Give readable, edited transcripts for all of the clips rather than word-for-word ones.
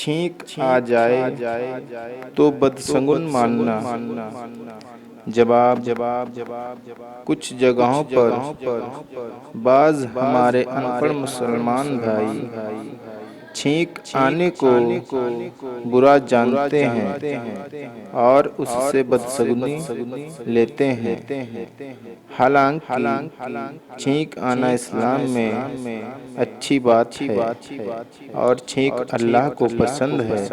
چھینک آ جائے تو بدسگن ماننا۔ جواب: کچھ جگہوں پر بعض ہمارے ان پڑھ مسلمان بھائی چھینک آنے کو برا جانتے ہیں اور اس سے بدسگنی لیتے ہیں، حالانکہ چھینک آنا اسلام میں اچھی بات ہے اور چھینک اللہ کو پسند ہے،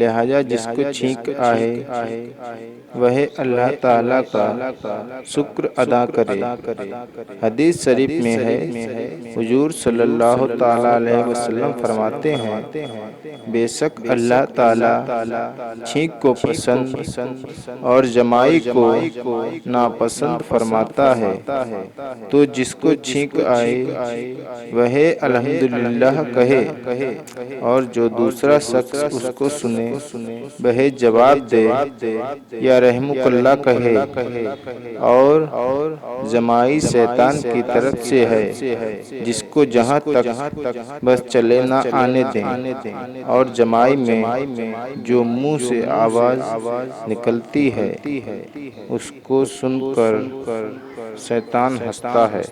لہذا جس کو چھینک آئے وہ اللہ تعالیٰ کا شکر ادا کرے۔ حدیث شریف میں ہے، حضور صلی اللہ تعالیٰ علیہ وسلم فرماتے ہیں، بے شک اللہ تعالیٰ چھینک کو پسند اور جمائی کو ناپسند فرماتا ہے، تو جس کو چھینک آئے وہ الحمدللہ کہے اور جو دوسرا شخص اس کو سنے وہ جواب دے یا رحمک اللہ کہے، اور جمائی شیطان کی طرف سے ہے، جس کو جہاں تک بس چلے نہ آنے دیں، اور جمائی میں جو منہ سے آواز نکلتی ہے اس کو سن کر شیطان ہنستا ہے۔